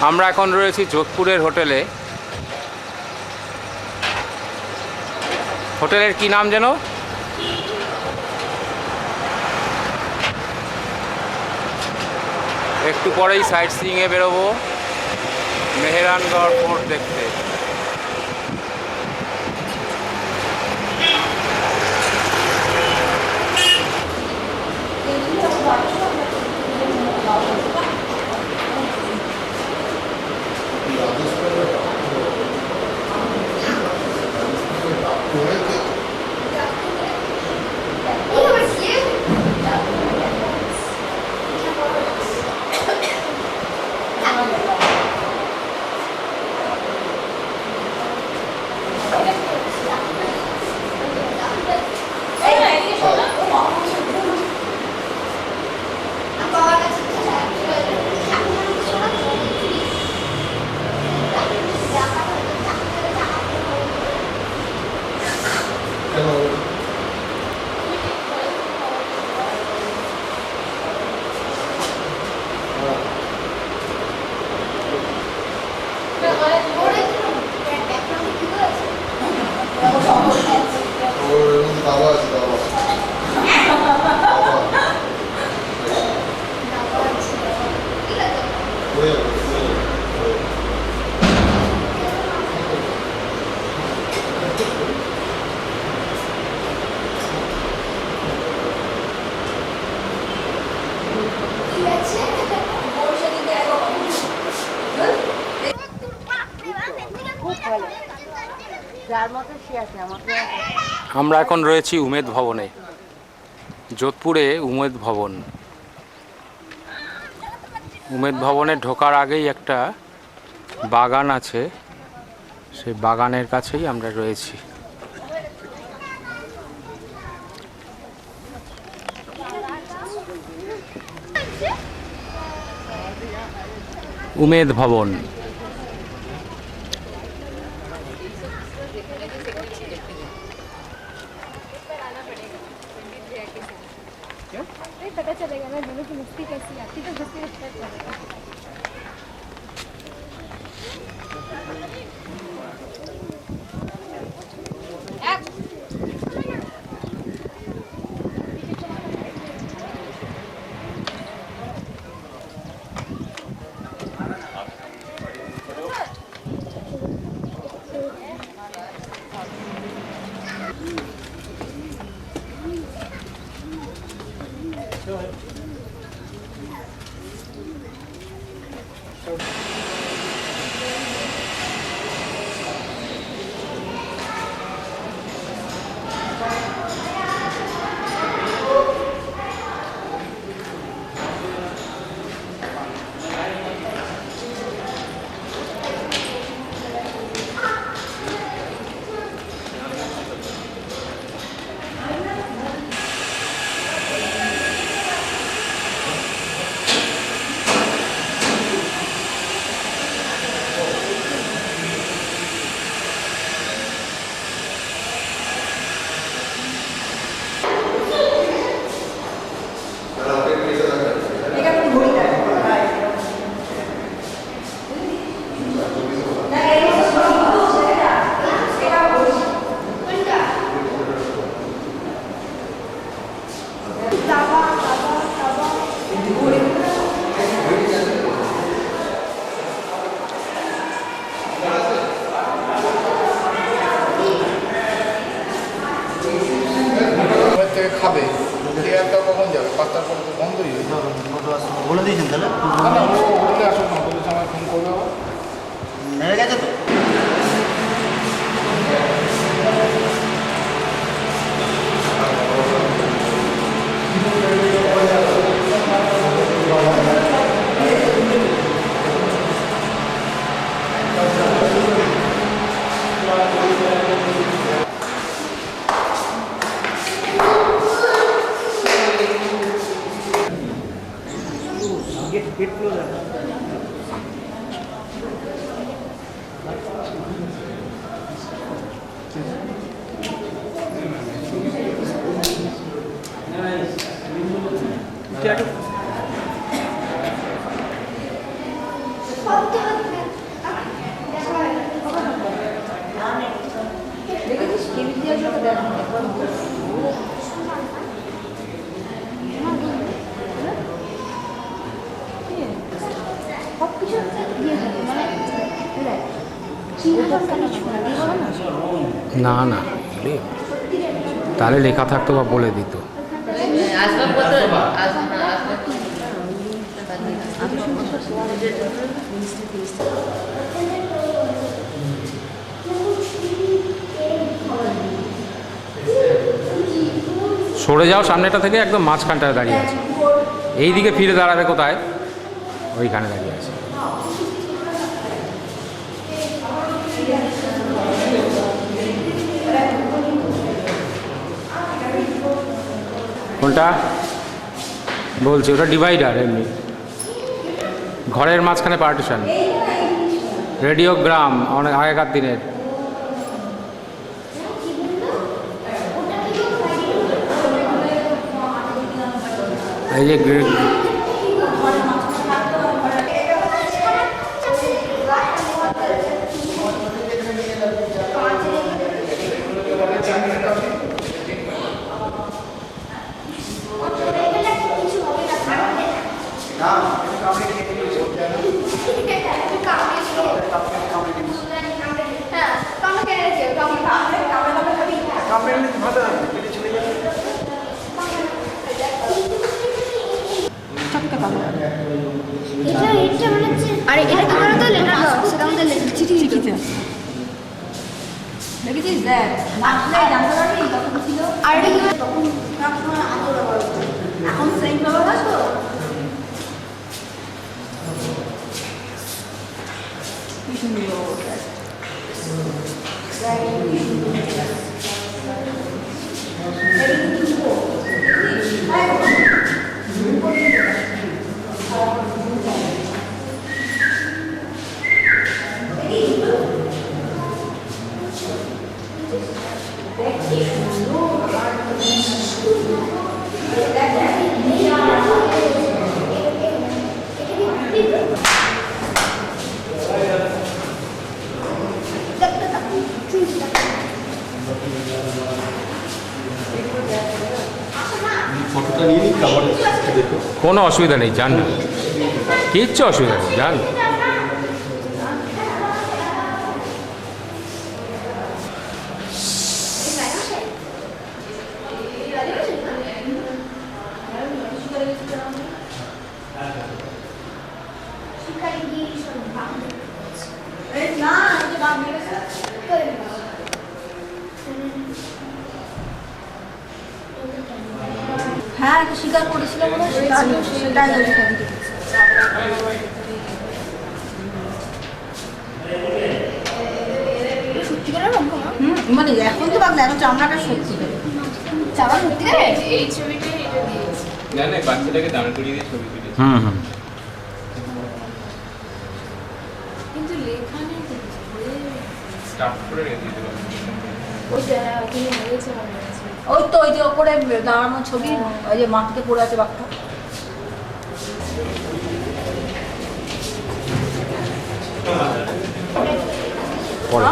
আমরা এখন রয়েছি যোধপুরের হোটেলে। হোটেলের কি নাম যেন? একটু পরেই সাইট সিইংয়ে বেরোবো মেহেরানগড় ফোর্ট দেখতে। আমরা এখন রয়েছি উমেদ ভবনে, যোধপুরে উমেদ ভবন। উমেদ ভবনে ঢোকার আগেই একটা বাগান আছে, সেই বাগানের কাছেই আমরা রয়েছি। উমেদ ভবন। पता चलेगा ना दोनों की मस्ती कैसी आती तो मस्ती पता चलेगा। না না তাহলে লেখা থাকতো বা বলে দিত। সরে যাও সামনেটা থেকে, একদম মাঝখানটায় দাঁড়িয়ে আছে। এই দিকে ফিরে দাঁড়াবে কোথায়? ওইখানে দাঁড়িয়ে আছে। কোনটা বলছি? ওটা ডিভাইডার, এমনি ঘরের মাঝখানে পার্টিশন। রেডিওগ্রাম অনেক আগেকার দিনের। এই যে আরে এটা কি বলতো, লেটার বক্স, এটা আমাদের চিঠি লিখতে দেখেছিস দেখ আসলে জানতে পারবি তখন ছিল। আর এটা কি তখন সবসময় আলো ব্যবহার করতো, এখন সেম ব্যবহার করতো। কি সুন্দর ব্যবহার। কোনো অসুবিধা নেই, যান না, কিচ্ছু অসুবিধা নেই, যান। হ্যাঁ একটা স্বীকার করেছিল মনে হয়, সেটাই সত্যি করে রকম মানে এখন তো বাংলা, এখন চামড়াটা সত্যি করে চাবা সত্যি করে এই ছবিটাই এটা দিয়েছে। না না, বাচ্চাটাকে দাঁড় করিয়ে দিয়ে ছবি তুলেছে। হুম। কিন্তু লেখা নেই তো কিছু, বলে স্টার্ট করে রেখে দিতে পারবো। ওইটা ওখানে হয়েছে মনে আছে। ওই তো ওই যে ওপরে দাঁড়ানো ছবি, ওই যে মাটিতে পড়ে আছে বাঘটা। পরে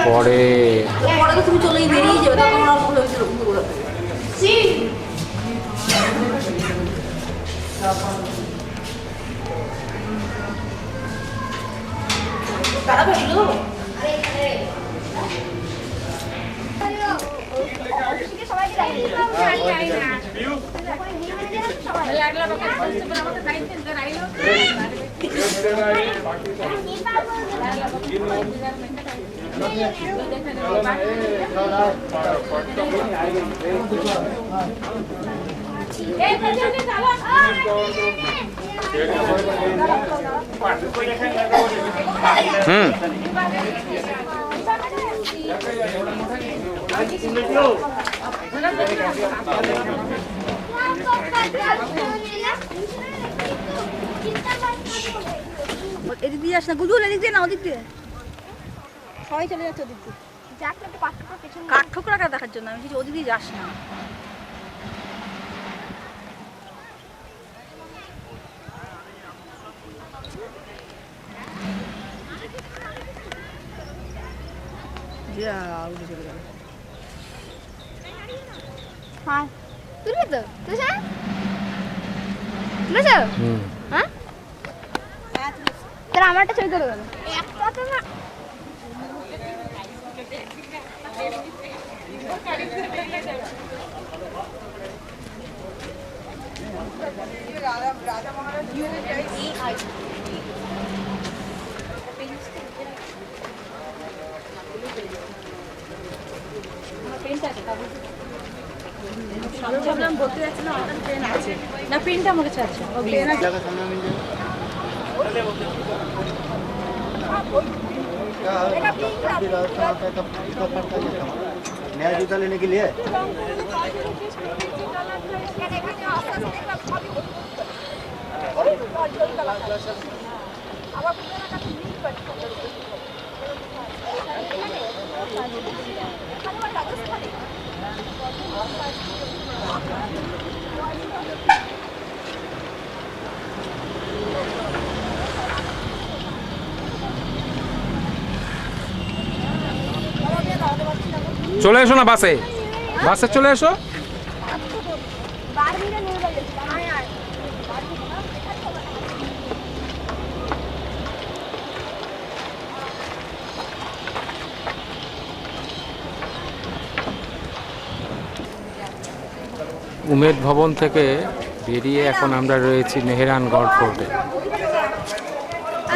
পরে পরে তো তুমি চলেই বেরিয়ে যাবে, তখন ওরা ভুল হয়েছিল ওগুলো। তারা ভাবলো সবাইকে লাগিয়ে এদিক দিয়ে আসে না, গুজুল এদিক দিয়ে না, ওদিক দিয়ে সবাই চলে যাচ্ছে ওদিক দিয়ে। কাঠ ঠোকরা দেখার জন্য আমি কিছু ওদিক দিয়ে যাস না। হ্যাঁ তুলবে তো তুলেছ তুলেছ হ্যাঁ তাহলে আমারটা ছবি তুলে দেবে একটা তো না ভাবলাম বলতে যাচ্ছি না আমার পেন আছে না পেনটা আমার কাছে আছে পেন আছে नया जूता लेने के लिए চলে এসো না বাসে, বাসে চলে এসো। উমেদ ভবন থেকে বেরিয়ে এখন আমরা রয়েছি মেহেরানগড় ফোর্টে।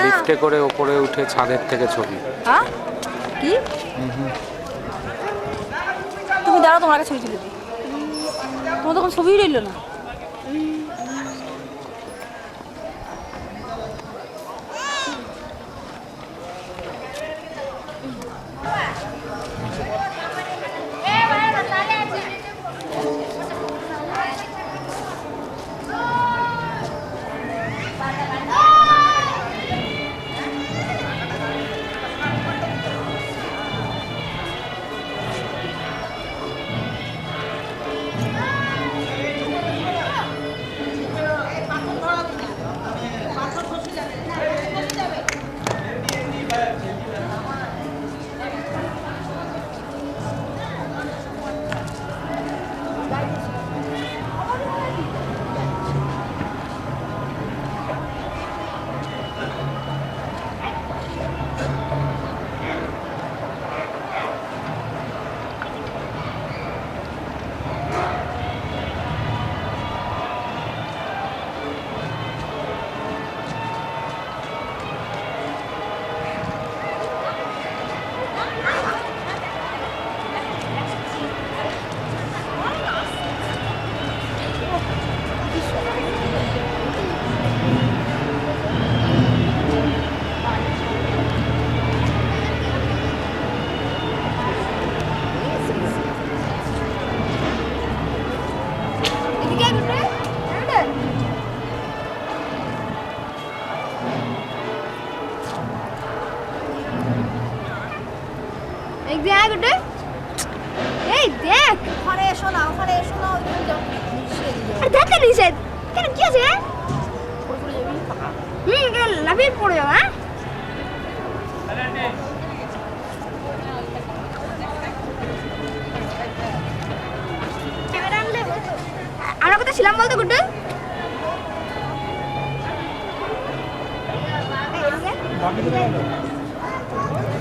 লিফটে করে ওপরে উঠে ছাদের থেকে ছবি। হ্যাঁ কি তুমি দাঁড়াও তোমার কাছে ছবি তুলে দিই তোমার তখন ছবিই রইল না নিষেধ কেন কি আছে লাফিয়ে পড়ে যাবো হ্যাঁ আমরা কোথায় ছিলাম বলতো গুড্ডু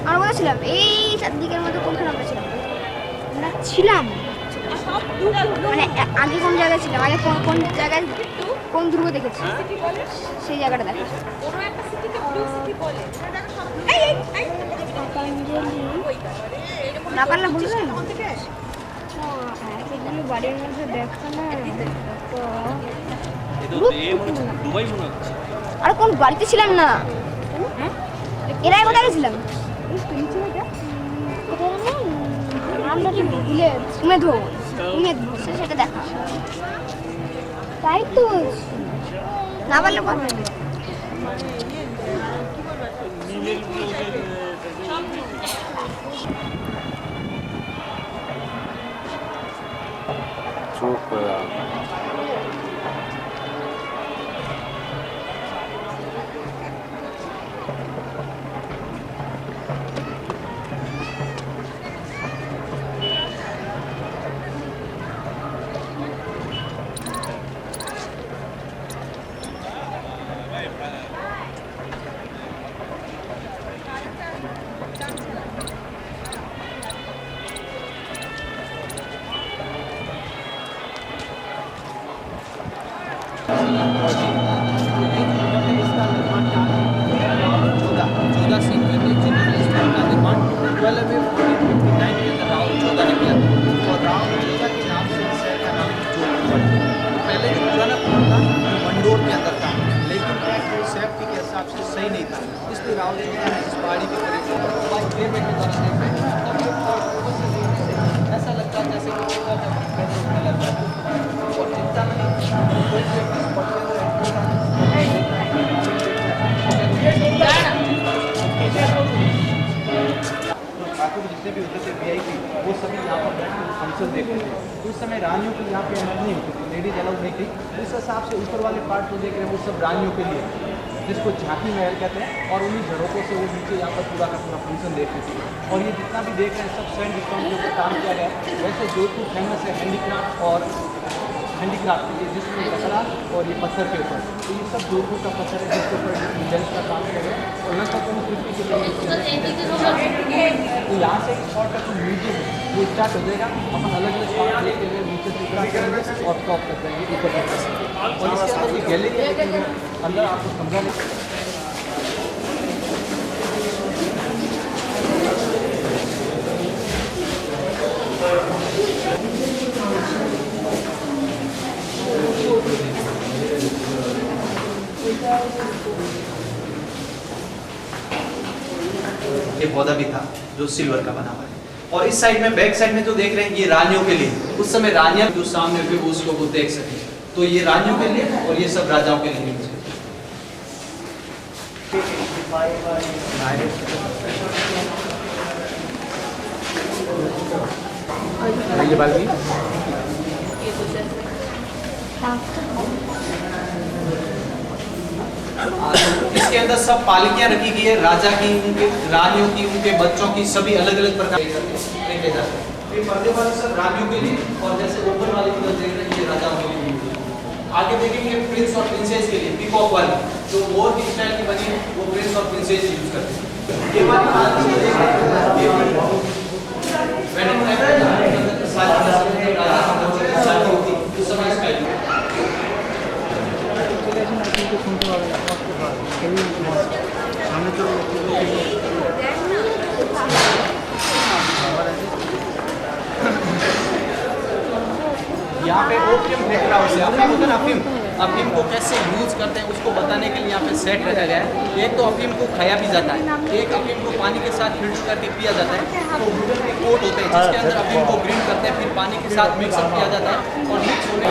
আমরা কোথায় ছিলাম এই চারদিকের মধ্যে কোনখানে আমরা ছিলাম ছিলাম মানে আগে কোন জায়গায় ছিলাম আগে কোন জায়গায় কোন দুর্গ দেখেছি সেই জায়গাটা দেখা না পারলে বলবেন বাড়ির মধ্যে দেখা না আর কোন বাড়িতে ছিলাম না এরা কোথায় গেছিলাম সেটা দেখা তাই তো না পারলে কথা চুপ করে দাও। इसलिए रावण जी ने इस पहाड़ी के करीब बाइक प्लेबैक के द्वारा देख रहे हैं। तब जब ऊपर से देखने से ऐसा लगता है जैसे कि ऊपर जब पेट्रोल उठने लगता है और चिंता में कोई भी अपने पड़ते हुए ठाकुर जितने भी होते थे वीआईपी वो सभी यहाँ पर बैठ के फंक्शन देखते थे। तो उस समय रानियों की यहाँ पे एंट्री नहीं होती थी, लेडीज अलाउड नहीं थी। तो इस हिसाब से ऊपर वाले पार्ट को देख रहे हैं वो सब रानियों के लिए, जिसको झांकी महल कहते हैं। और उन्हीं झरोकों से वो नीचे यहाँ पर पूरा का पूरा फंक्शन देखते थे। और ये जितना भी देख रहे हैं सब सैंड स्टोन के ऊपर काम किया गया है। वैसे जोधपुर फेमस है हैंडीक्राफ्ट और हैंडीक्राफ्ट ये जिसमें लकड़ा और ये पत्थर के ऊपर, तो ये सब जोधपुर का पत्थर है जिसके ऊपर डिजाइन का काम किया गया है। और लगभग 50 के तो यहाँ से स्पॉट का जो म्यूजियम है वो स्टार्ट हो जाएगा। अपन अलग अलग स्पॉट देखते हुए नीचे से ऊपर करेंगे और टॉप कर जाएंगे ऊपर तक। और इसके अंदर ये गैलरी है लेकिन अंदर आपको समझा नहीं। ये पौधा भी था जो सिल्वर का बना हुआ है। और इस साइड में बैक साइड में जो देख रहे हैं ये रानियों के लिए, उस समय रानियां जो सामने हुई वो उसको देख सके, तो ये रानियों के लिए और ये सब राजाओं के लिए। ये बाल्टी इसके अंदर सब पालकियां रखी गई है, राजा की, उनके रानियों की, उनके बच्चों की, सभी अलग अलग प्रकार के देखे जाते हैं। ये पर्दे वाले सब रानियों के लिए और जैसे ऊपर वाले की देख रहे हैं ये राजाओं के लिए। आगे देखेंगे प्रिंस और प्रिंसेस के लिए पीकॉक वाली जो मोर की स्टाइल की बनी है वो प्रिंस और प्रिंसेस यूज करते हैं। ये वाली वेडिंग टाइम में शादी होती उस समय स्टाइल यहाँ पे ओपियम फैक्ट्री हाउस है। अफीम होता है ना, अफीम को कैसे यूज करते हैं उसको बताने के लिए यहाँ पे सेट रखा गया है। एक तो अफीम को खाया भी जाता है, एक अफीम को पानी के साथ फिल्टर करके पिया जाता है। तो वुडन के कोट होते हैं जिसके अंदर अफीम को ग्रीन करते हैं, फिर पानी के साथ मिक्सअप किया जाता है और मिक्स होने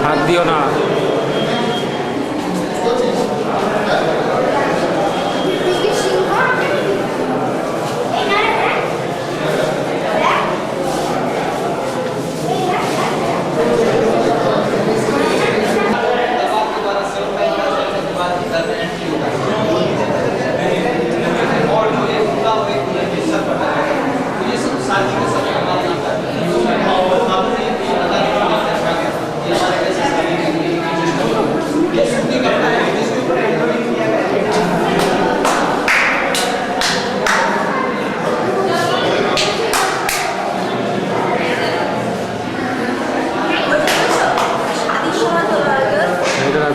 हाथ दियो ना।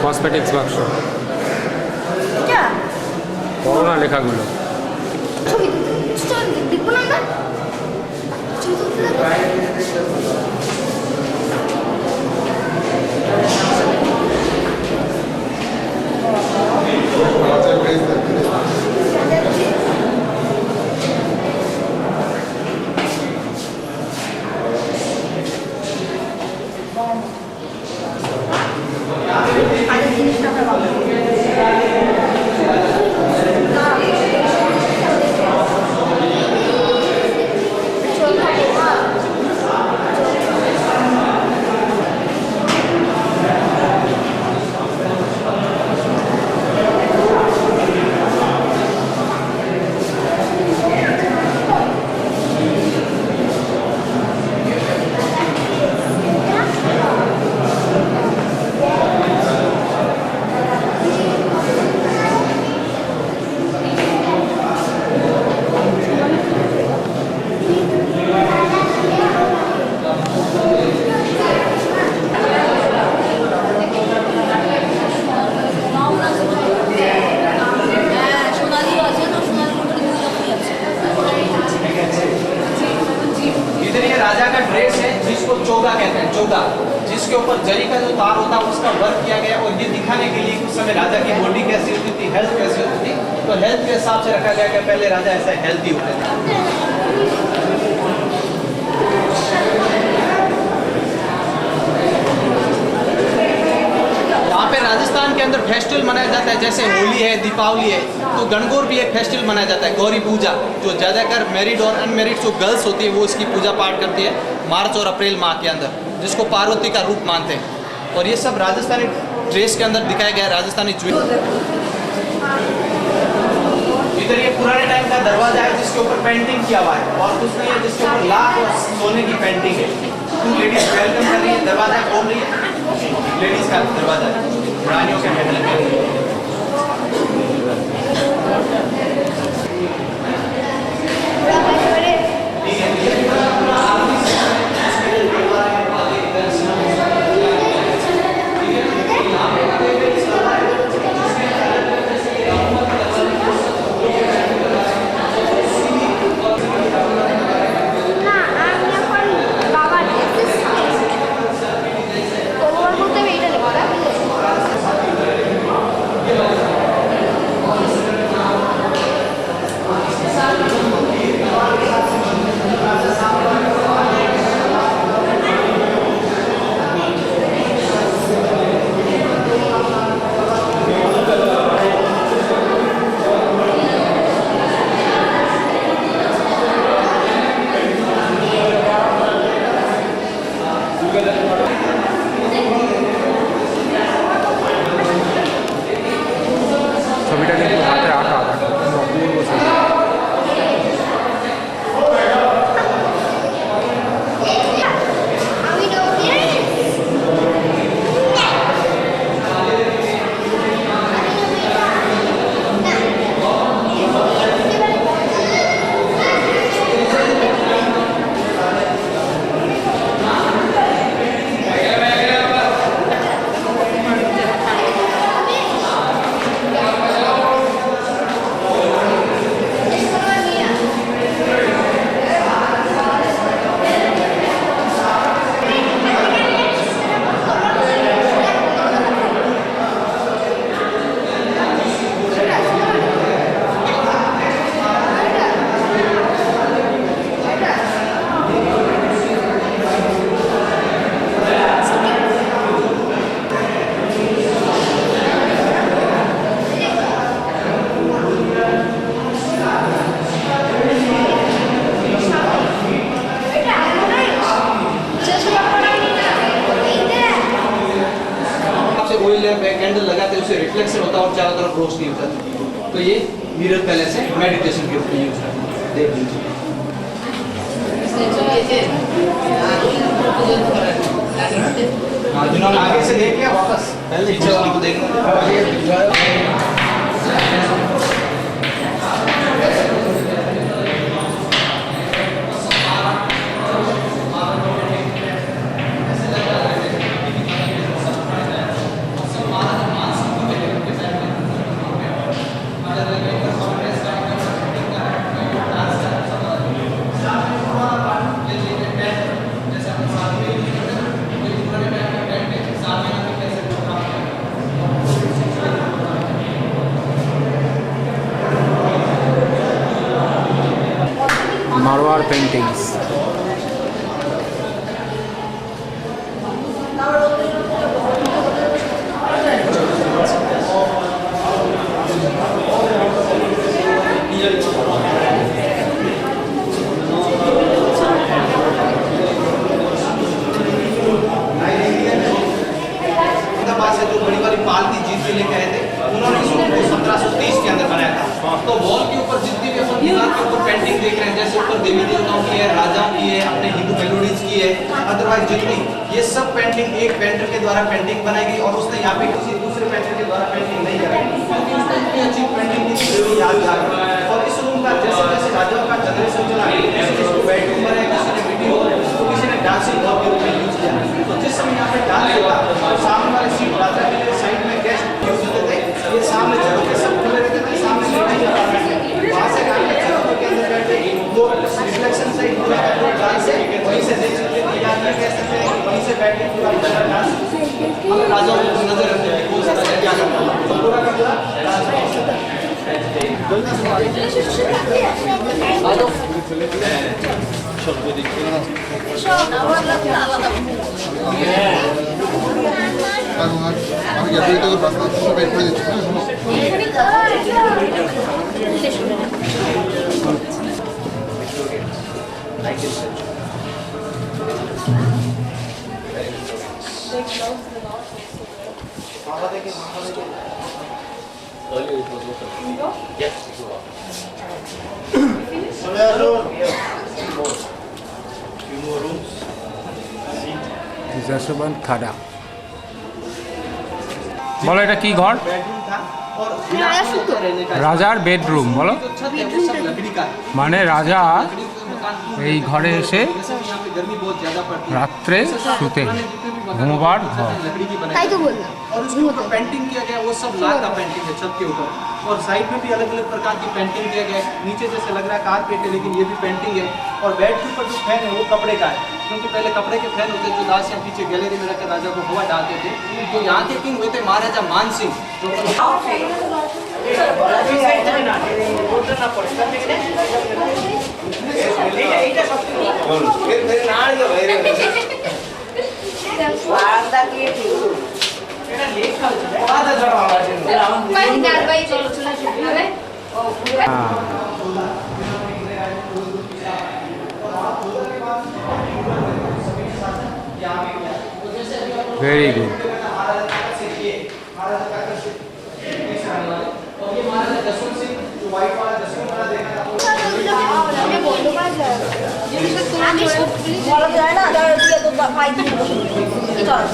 কসমেটিক্স বাক্স বড় না লেখাগুলো ছবি দেখবো না আমরা ছবি তুলতে जिसके ऊपर जरी का जो तार होता है उसका वर्क किया गया और ये दिखाने के लिए उस समय राजा की बॉडी कैसी होती थी, हेल्थ कैसी होती थी, तो हेल्थ के हिसाब से रखा गया कि पहले राजा ऐसा हेल्थी होते थे। यहाँ पे राजस्थान के अंदर फेस्टिवल मनाया जाता है, जैसे होली है, दीपावली है, तो गणगौर भी एक फेस्टिवल मनाया जाता है, गौरी पूजा, जो ज़्यादातर मैरिड और अनमेरिड जो गर्ल्स होती है वो इसकी पूजा पाठ करती है मार्च और अप्रैल माह के अंदर, जिसको पार्वती का रूप मानते हैं। और ये सब राजस्थानी ड्रेस के अंदर दिखाया गया है, राजस्थानी ज्वेलरी। इधर ये पुराने टाइम का दरवाजा है जिसके ऊपर पेंटिंग किया हुआ है और कुछ नहीं है, जिसके ऊपर लाख और सोने की पेंटिंग है। तो लेडीज वेलकम कर रही है, दरवाजा खोल रही है, लेडीज का दरवाजा है, रानियों के महल के। না আমি এখন বাবার তো ওর মধ্যে আমি এটা নেবো না ছবিটা কিন্তু হাতে আঁকা অপূর্ব ছবি। আমি নেবো कैंडल लगाते हैं, उससे रिफ्लेक्शन होता है और चारों तरफ रोशनी होता है। तो ये मिरर पैलेस है, मेडिटेशन के ऊपर यूज करते हैं, देख लीजिए। हाँ, जिन्होंने आगे से देख लिया वापस पीछे वालों को देखना। মারোয়ার পেন্টিংস। से जो बड़ी वाली पाल की जीत के लेके आए थे, उन्होंने इसको 1730 के अंदर बनाया था। तो वॉल के ऊपर जितनी भी अपन दीवार के ऊपर पेंटिंग देख रहे हैं, जैसे ऊपर देवी देवताओं की है, राजाओं की है, अपने हिंदू मेलोडीज की है, अदरवाइज जितनी, ये सब पेंटिंग एक पेंटर के द्वारा पेंटिंग बनाई गई और उसने यहाँ पे किसी दूसरे पेंटर के द्वारा पेंटिंग नहीं कराई, क्योंकि उसने इतनी अच्छी पेंटिंग की थी याद आ गई। और इस रूम का जैसे जैसे राजाओं का जनरेशन चला, इसको बेडरूम बनाया, किसी ने वीडियो, किसी ने डांसिंग हॉल के रूप में यूज किया। तो जिस समय यहाँ पे डांस होगा तो सामने वाले सीट राजा के लिए साइड में गेस्ट यूज होते थे, ये सामने जगह के सब खुले रहते थे, सामने नहीं अपार्टमेंट वहाँ से आके जगह के अंदर बैठे वो रिफ्लेक्शन साइड पूरा डांस है, वहीं से देख सकते हैं, या ये कह सकते हैं कि वहीं से बैठ के पूरा हम राजाओं को नजर रखते हैं कौन सा राजा क्या करता है तो पूरा का पूरा আমি গ্যাসের থেকে বাসটা সব বের করে দিচ্ছি যশবন্ত খাড়া বলো এটা কি ঘর? बेडरूम था और राजा सुतो। रहने का রাজার বেডরুম বলো। जो छत है वो सब लकड़ी का है মানে রাজা लकड़ी का मकान এই ঘরে এসে जैसे कि यहाँ पे गर्मी बहुत ज्यादा पड़ती है রাত্রে শুতে पुराने जितने भी मकान ঘুমোবার होते ঘর। हैं, लकड़ी की बनाई তাই তো जाती है। বললাম। और उसके ऊपर पेंटिंग किया गया वो सब लाख का पेंटिंग है छत के ऊपर और साइड में भी अलग अलग प्रकार की पेंटिंग किया गया है नीचे जैसे लग रहा है कारपेट है लेकिन ये भी पेंटिंग है और बेड के ऊपर जो फैन है वो कपड़े का है क्योंकि पहले कपड़े के फैन होते जो लास्ट यहाँ पीछे गैलरी में रखकर राजा को हवा डालते थे तो यहाँ के किंग हुए थे महाराजा मान सिंह जो ভেরি গুড। বলা যায় না যারা দিয়ে তো ফাইল দিয়ে বসে কি করা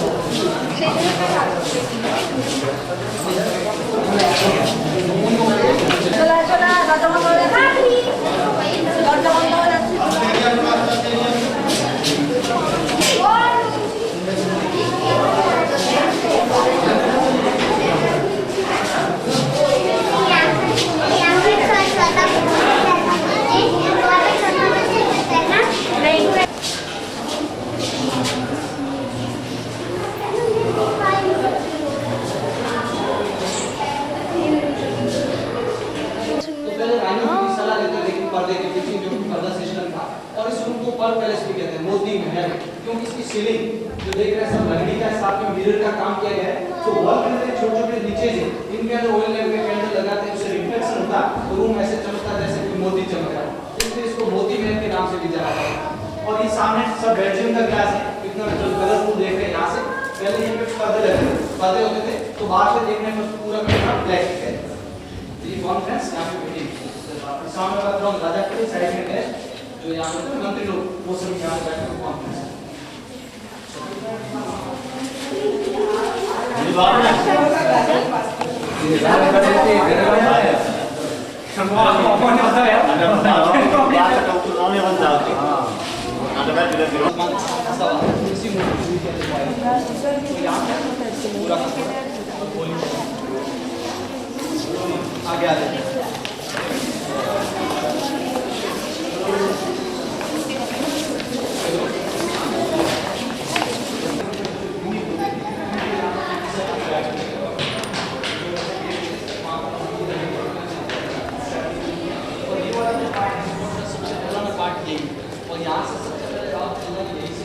চলে আসো না দরজা বন্ধ হয়ে যাচ্ছে দরজা বন্ধ হয়ে যাচ্ছে पहले रानियों की सलाह लेते थे कि पर्दे के पीछे जो पर्दा सिस्टम था और इस रूम को पर्ल पैलेस भी कहते हैं मोती महल क्योंकि इसकी सीलिंग जो देख रहे हैं सब लकड़ी का साथ में मिरर का काम किया गया है तो वॉल पे छोटे छोटे नीचे से इनके अंदर ऑयल लैंप के कैंडल लगाते हैं उससे रिफ्लेक्शन होता तो रूम ऐसे चमकता जैसे कि मोती चमक रहा है इसलिए इसको मोती महल के नाम से भी जाना जाता है और ये सामने सब बेडरूम का ग्लास है कितना जो कलरफुल देख रहे हैं यहाँ से पहले यहाँ पे पर्दे होते थे तो बाहर से देखने में पूरा का ब्लैक है ये कॉन्फ्रेंस यहाँ पे बैठी सामने वाला ग्राउंड राजा के साइड में है जो यहाँ पे मंत्री लोग वो सब यहाँ पे बैठे कॉन्फ्रेंस आगे आ जाइए और यहाँ से सबसे पहले आप यही से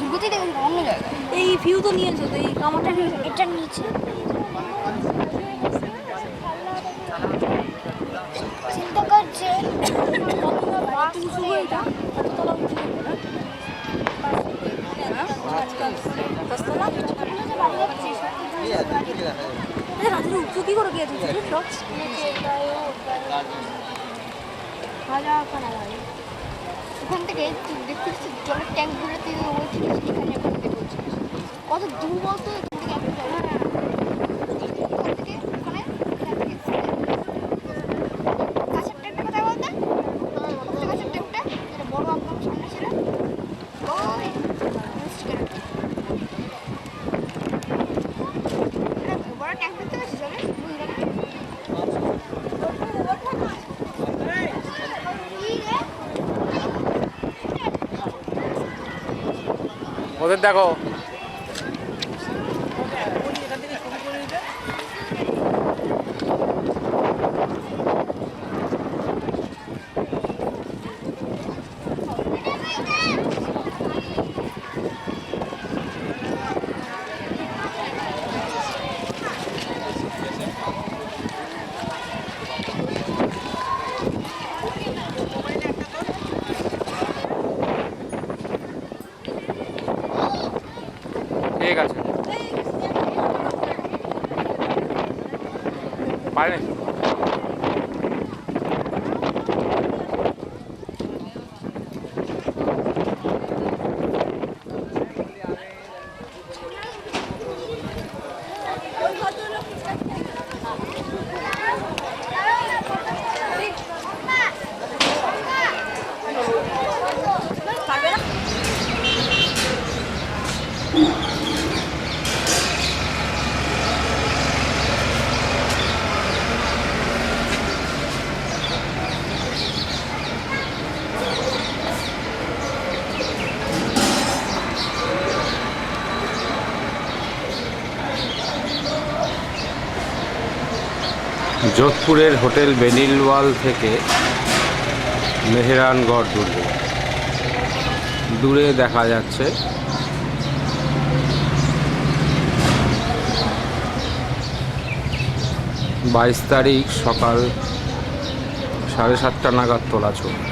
দুর্গতেই দেখুন অন্য জায়গায় এই ভিউ তো নিয়েছো তো এই কামাটা এটা নিচে চিন্তা করছে এটা রাতের উঁচু কি করে গিয়েছে খাওয়া দাওয়া করা হয় ওখান থেকে তুই দেখতে পাচ্ছিস জলের ট্যাঙ্কগুলো তুই বলছিলিস এখানে ওখান থেকে বলছিলিস কত দূর বলতো এখান থেকে একটা জল ওখান থেকে ওখানে এখান থেকে গাছের ট্যাঙ্কটা কোথায় বলতে কোথায় গাছের ট্যাঙ্কটা যেটা বড় একদম সামনে ছিল ওই বড় ট্যাঙ্ক দেখতে পাচ্ছিস জলের ওদের দেখো ঠিক আছে পারে যোধপুরের হোটেল বেনিলওয়াল থেকে মেহরানগড় দুর্গ দূরে দেখা যাচ্ছে। 22 তারিখ সকাল 7:30 নাগাদ তোলা ছবি।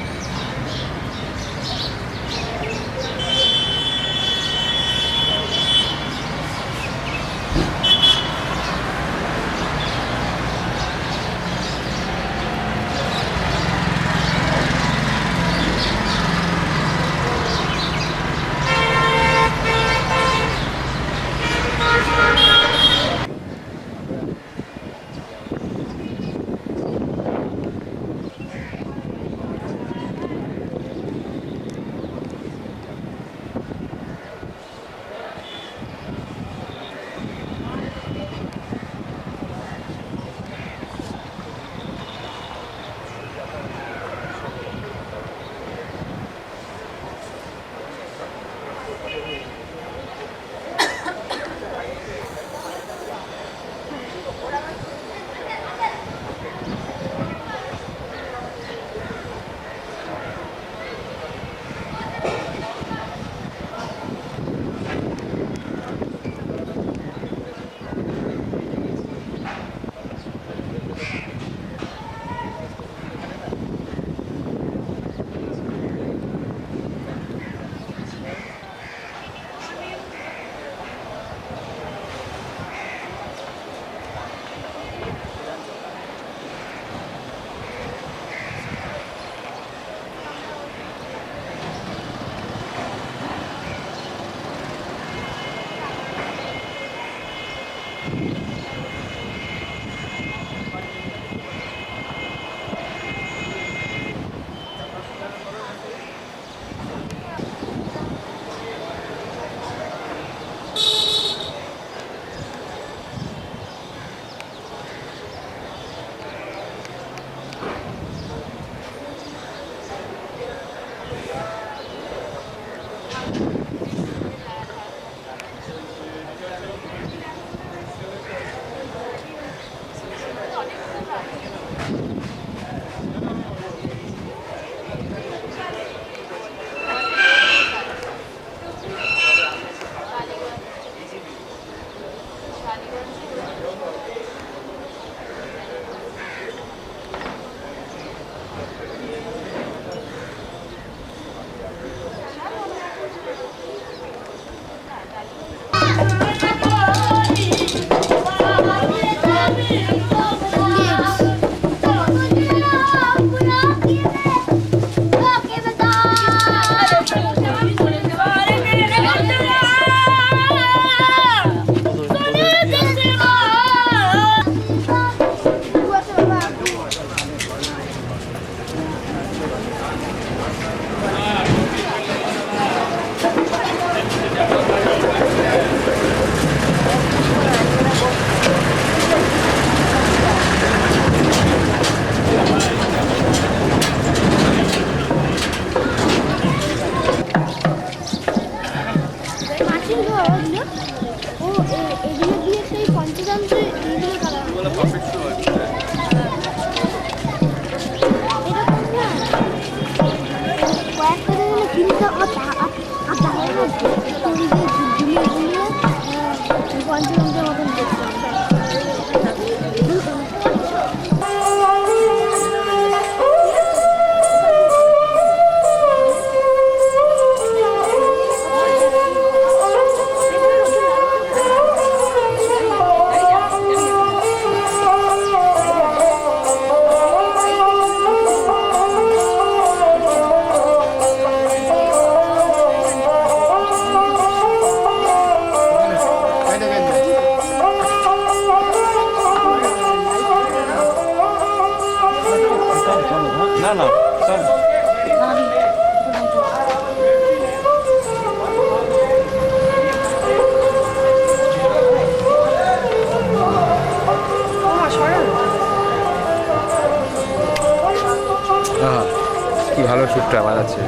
ভালো সুরটা বাজাচ্ছে।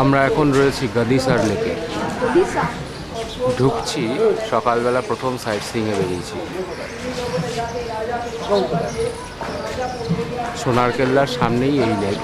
আমরা এখন রয়েছি গদিসার লেকে, ঢুকছি। সকালবেলা প্রথম সাইট সিইংয়ে বেরিয়েছি। সোনার কেল্লার সামনেই এই লেক।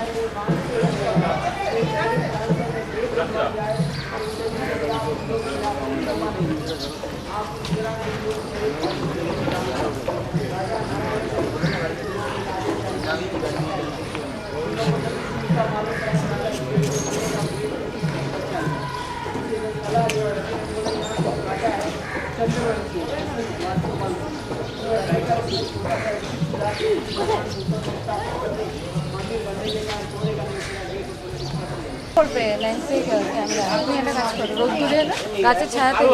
করবে লেন্সে ক্যামেরা, আপনি একটা কাজ করো, রোদ দূরে না গাছের ছায়াতে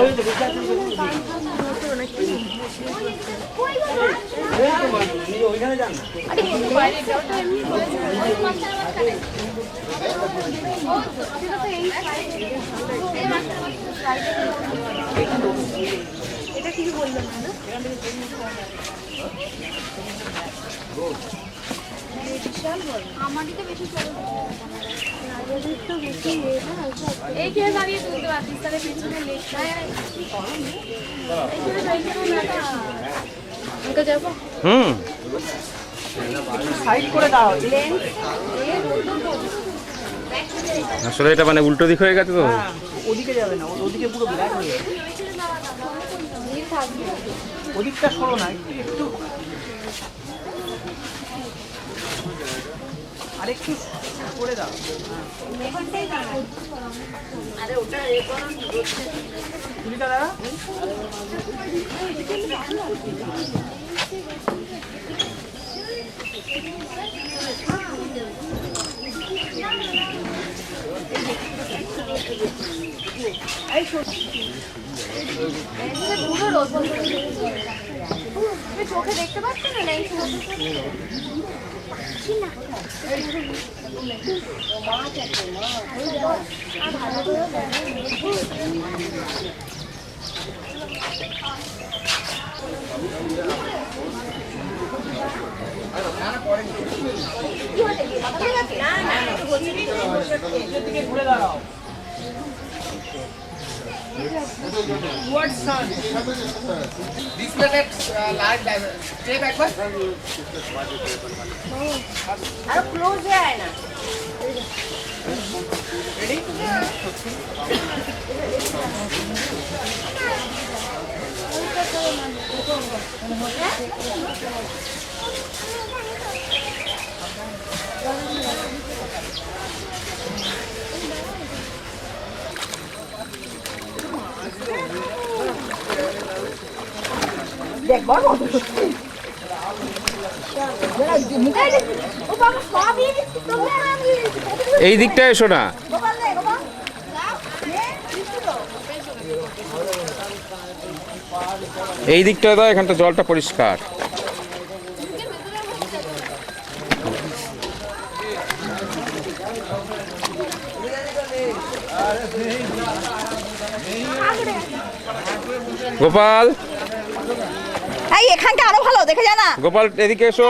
এটা কি বললাম আমারই তো বেশি চলে তো বেশি এই কে দাঁড়িয়ে তুলতে পারছিস তাহলে পিছনে লেখা আমাকে যাবো। আসলে এটা মানে উল্টো দিক হয়ে গেছে তো। ওদিকে যাবে না, ওদিকে পুরো ব্ল্যাক হয়ে যাবে। ওদিকটা সরো না, একটু আরেকটু করে দাও। তুলিটা দাঁড়া। চোখে দেখতে পাচ্ছি না লেন্স ঘুরে দাঁড়াও। আরো ক্লোজ যায় না। এই দিকটা এসো না। এই দিকটা দাও, এখানটা জলটা পরিষ্কার। গোপাল, এই এখানটা আরো ভালো দেখা যায় না। গোপাল এদিকে এসো।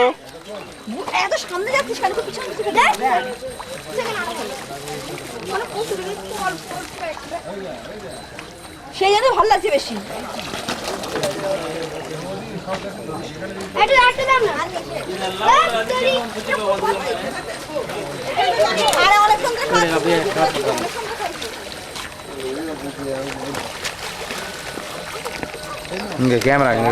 এত সামনে যাচ্ছিস কেন? পিছনে পিছনে সেই জন্য ভালো লাগছে বেশি। আরে অনেকক্ষণ இங்கே கேமரா இங்கே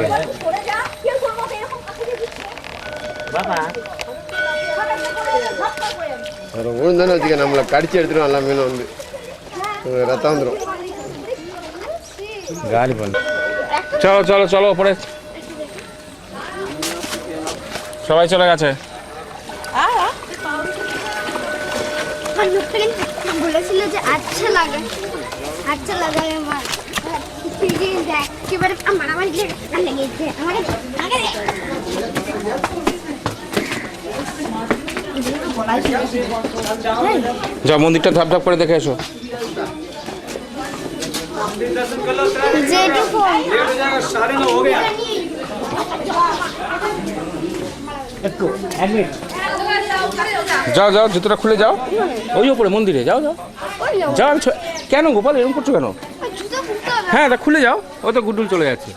விழுந்தானே வச்சுக்க நம்மளை கடிச்சு எடுத்துடும் எல்லா மீனும் வந்து ரத்தம் வந்துடும் গালি বল। চলো চলো চলো ওপরে, সবাই চলে গেছে। বলেছিল যে আচ্ছা লাগে আমার একেবারে আমার লেগেছে যাও মন্দিরটা ধাপ ধাপ করে দেখে এসো। যেটুকু যাও যাও, জুতোটা খুলে যাও, ওই ওপরে মন্দিরে যাও যাও যাও। কেন গোপাল এরকম করছো কেন? জুতো খুলতে হবে। হ্যাঁ তা খুলে যাও, ও তো গুডুল চলে যাচ্ছে।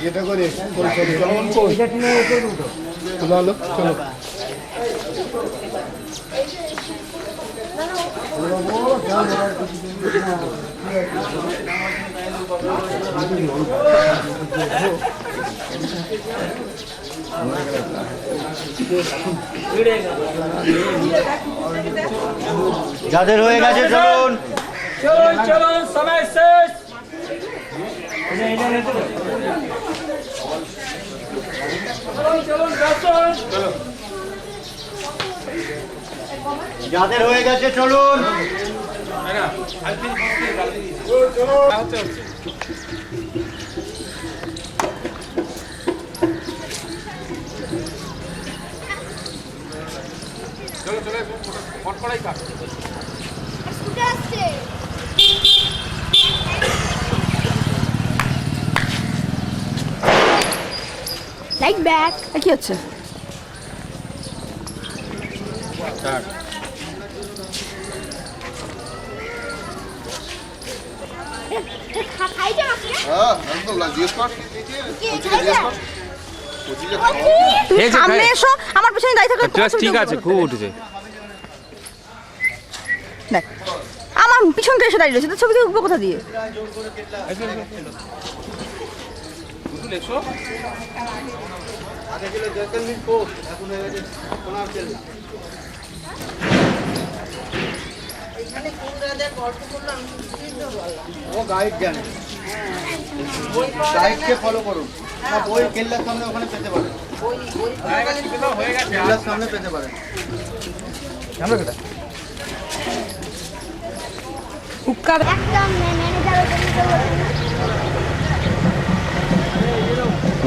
এটা করে চলো চলো। যাদের হয়ে গেছে চলুন। চলুন চলুন, সময় শেষ। যাদের হয়ে গেছে চলুন। স্কুটার আসছে। Light back. কি হচ্ছে? খাইতে আসছে। হ্যাঁ একদম জিজ্ঞেস কর, তুমি এই যে সামনে ভাই- এসো, আমার পেছনে দাঁড়িয়ে থাকো। ড্রেস ঠিক আছে, খুব উঠেছে। দেখ, আমার পিছনটা এসে দাঁড়িয়ে রয়েছে, তো ছবি উঠবো কোথা দিয়ে? ও গাইড জানে, গাইডকে ফলো করুন। না বই কেল্লার সামনে ওখানে পেতে পারেন, কেল্লার সামনে পেতে পারেন। একটা ম্যানেজার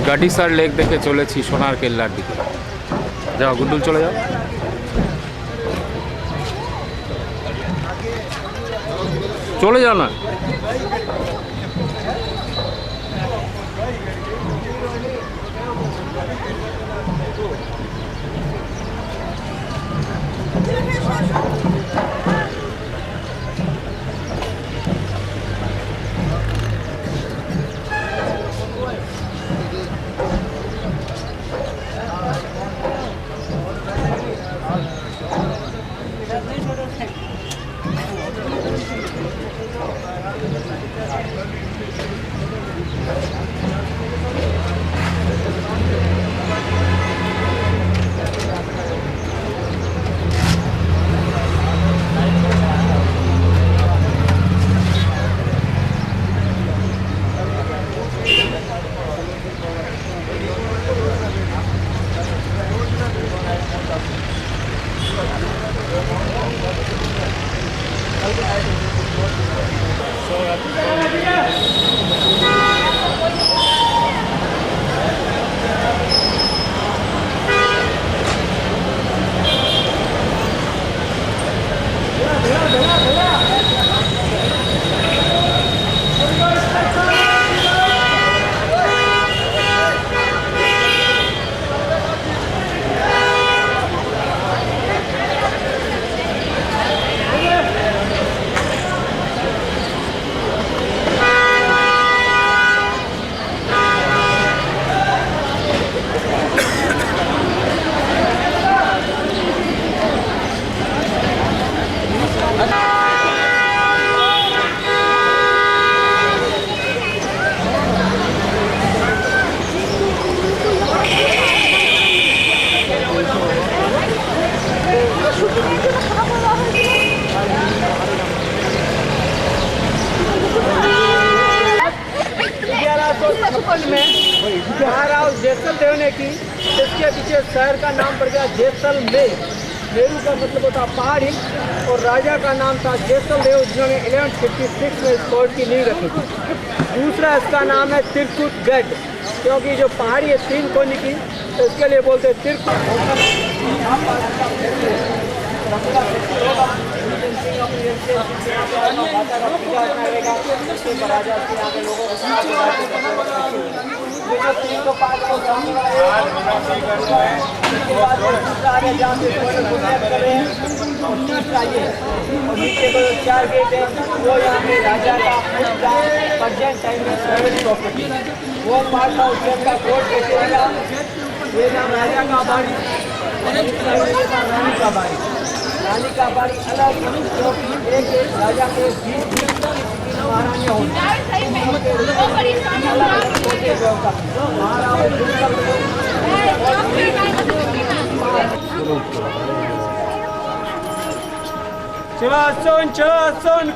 গাডিসার লেক দেখে চলেছি সোনার কেল্লার দিকে। যাও গুডুল, চলে যাও। চলে যাও না। महाराज जैसलमेर ने की, इसके पीछे शहर का नाम पड़ गया जैसलमेर। मेरू का मतलब होता पहाड़ी, और राजा का नाम था जैसलदेव, जिन्होंने 1156 में इस फोर्ट की नींव रखी थी। दूसरा इसका नाम है तिरकुटगढ़, क्योंकि जो पहाड़ी है 3 कोनी की, तो इसके लिए बोलते हैं तिरकुट। ये जो 3 को 5 को सामने वाला इसके बाद आगे जाते चाहिए और नीचे को 4 गेट है वो यहाँ पे राजा का प्रेजेंट टाइम में प्राइवेट प्रॉपर्टी वो पार्ट था उसके का कोर्ट कैसे आएगा ये नाम राजा का बाड़ी रानी का बाड़ी अलग क्योंकि एक राजा के 20 महारानियाँ होती चला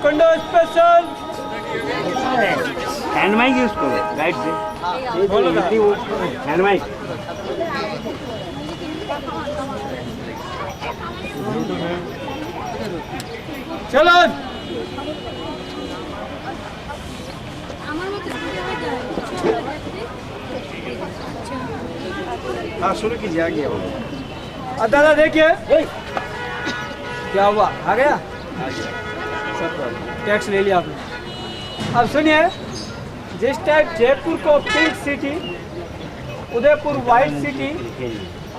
कंडो स्पेशल हैंड माइक यूज करो राइट से हैंड माइक चलो हाँ शुरू कीजिए आगे दादा देखिए क्या हुआ आ गया टैक्स ले लिया आपने। अब सुनिए जिस टाइप जयपुर को pink city, Udaipur white city,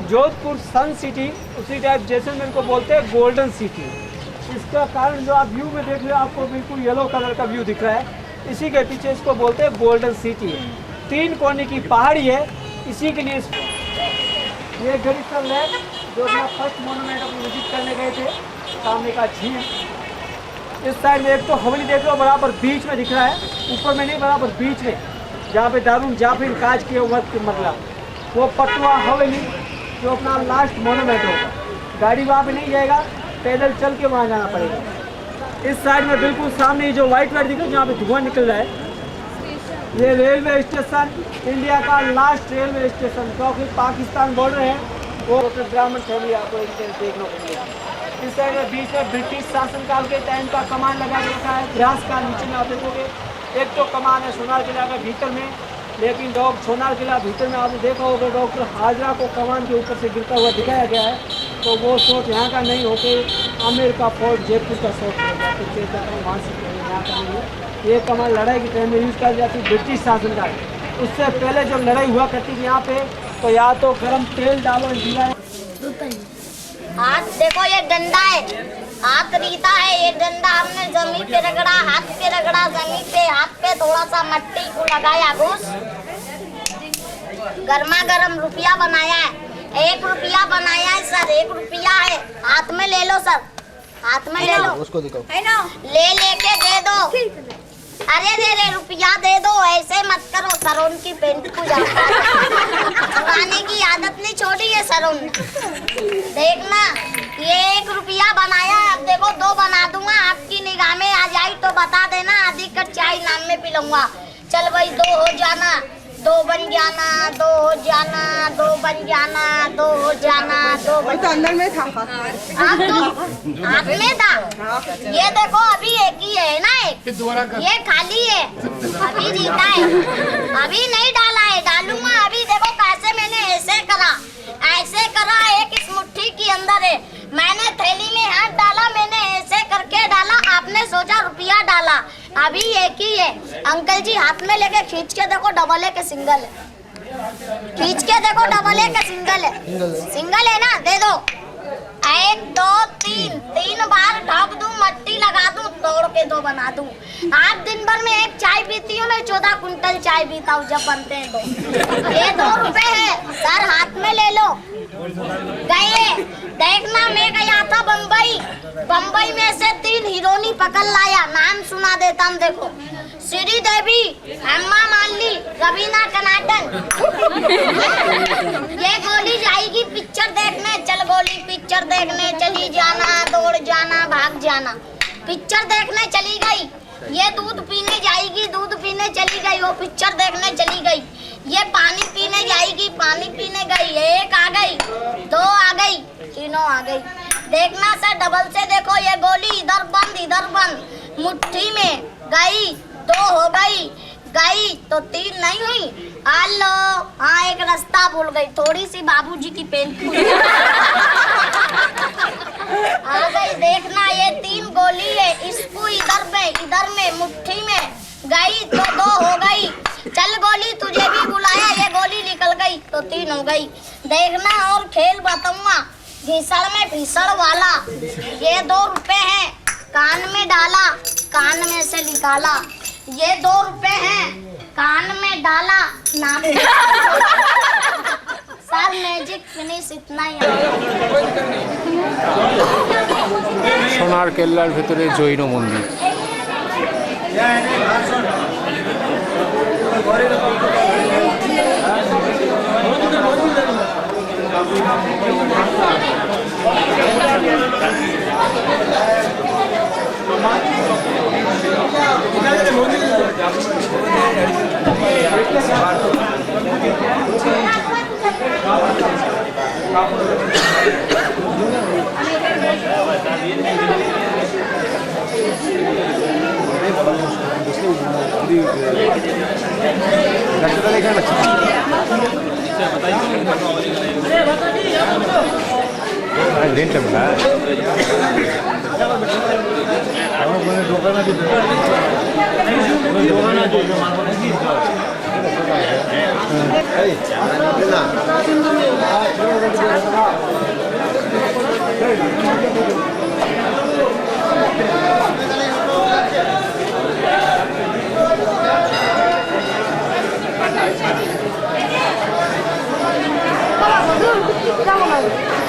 Jodhpur sun city, उसी टाइप जैसलमेर को बोलते हैं गोल्डन सिटी। इसका कारण जो आप व्यू में देख रहे हो आपको बिल्कुल येलो कलर का व्यू दिख रहा है, इसी के पीछे इसको बोलते हैं गोल्डन सिटी। 3 कोने की पहाड़ी है, इसी के लिए ये गरीसर लेक जो अपना फर्स्ट मोनूमेंट अपनी विजिट करने गए थे, सामने का झील। इस साइड में एक तो हवेली देख लो बराबर बीच में दिख रहा है, ऊपर में नहीं बराबर बीच में, जहाँ पे दारुन जाफिर काज के वक्त मतलब वो पटवा हवेली जो अपना लास्ट मोनूमेंट होगा। गाड़ी वहाँ पे नहीं जाएगा, पैदल चल के वहाँ जाना पड़ेगा। इस साइड में बिल्कुल सामने जो वाइट दिख रहा है जहाँ पे धुआं निकल रहा है, ये रेलवे स्टेशन, इंडिया का लास्ट रेलवे स्टेशन, क्योंकि पाकिस्तान बॉर्डर है वो ब्राह्मण फैमिली आपको देखने को मिलेगा। इस साइड में बीच में ब्रिटिश शासनकाल के टाइम का कमान लगा के रखा है, ग्रास का नीचे में आप देखोगे। एक तो कमान है सोनार किला के भीतर में, लेकिन सोनार किला भीतर में आपने देखा होगा डॉक्टर हाजरा को कमान के ऊपर से गिरता हुआ दिखाया गया है, तो वो शॉट यहाँ का नहीं होके आमेर का फोर्ट जयपुर का शॉट होगा। तो वहाँ से यहाँ का नहीं है। ये कमान लड़ाई के टाइम में यूज़ कर जाती ब्रिटिश शासनकाल। उससे पहले जब लड़ाई हुआ करती थी यहाँ पे, तो या तो गर्म तेल डालो इंडिया। हाथ देखो ये डंडा है, हाथ रीता है, ये डंडा हमने जमीन पे रगड़ा, हाथ पे रगड़ा जमीन पे, हाथ पे थोड़ा सा मिट्टी को लगाया घूस, गर्मा गर्म रुपया बनाया है। 1 रुपया बनाया है सर, 1 रुपया है, हाथ में ले लो सर, हाथ में ले लो, उसको दिखाओ, है ना, ले लेके दे दो। अरे दे रुपया दे दो, ऐसे मत करो, सरोन की पेंट को चुराने की आदत नहीं छोड़ी है सरोन। देखना ये 1 रुपया बनाया, अब देखो 2 बना दूंगा, आपकी निगाह में आ जाए तो बता देना, आधी कट चाय नाम में पी लूंगा। चल भाई 2 हो जाना, 2 बन जाना, 2 हो जाना, 2 बन जाना, 2 हो जाना, 2 बन तो अंदर में था, आप तो हाथ में था। ये देखो अभी एक ही है ना, एक ये खाली है, अभी जीता है, अभी नहीं डाला है, डालूंगा अभी। देखो कैसे मैंने ऐसे करा, एक इस मुट्ठी के अंदर है, मैंने थैली में हाथ डाला, मैंने ऐसे करके डाला, आपने सोचा रुपया डाला, अभी एक ही है। अंकल जी हाथ में लेके खींच के देखो, डबल है के सिंगल है, खींच के देखो डबल है के सिंगल है, सिंगल है ना, दे दो। 1 2 3 बार ढक दूं, मट्टी लगा दूं, तोड़ के 2 बना दूं। आप दिन भर में 1 चाय पीती हूँ, मैं 14 कुंटल चाय पीता हूँ जब बनते हैं तो। ये 2 रुपए है सर, हाथ में ले लो। गए देखना, मैं गया था बम्बई में से 3 हीरोनी पकड़ लाया, नाम सुना देता हूँ देखो, श्री देवी, हेमा मालिनी, रवीना टंडन। ये गोली जाएगी पिक्चर देखने, चल गोली पिक्चर देखने चली जाना, दौड़ जाना, भाग जाना, पिक्चर देखने चली गई। ये दूध पीने जाएगी, दूध पीने चली गई, वो पिक्चर देखने चली गई। ये पानी पीने जाएगी, पानी पीने गई, 1 आ गई, 2 आ गई, 3 आ गई। देखना सर डबल से देखो, ये गोली इधर बंद, मुट्ठी में गई, 2 हो गई तो 3 नहीं हुई, हेलो, हाँ एक रास्ता भूल गई, थोड़ी सी बाबूजी की पेन आ गई। देखना ये 3 गोली है, इसको इधर में मुट्ठी में गई तो 2 हो गई। चल गोली तुझे भी बुलाया, ये गोली निकल गई तो 3 हो गई। देखना और खेल बताऊंगा, घिसड़ में भीसड़ वाला। ये 2 रुपए हैं, कान में डाला, कान में से निकाला। ये 2 रुपए हैं, कान में डाला, नाम सर मैजिक फिनिश इतना ही। সোনার কেল্লার ভেতরে জৈন মন্দির।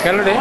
কেন রে?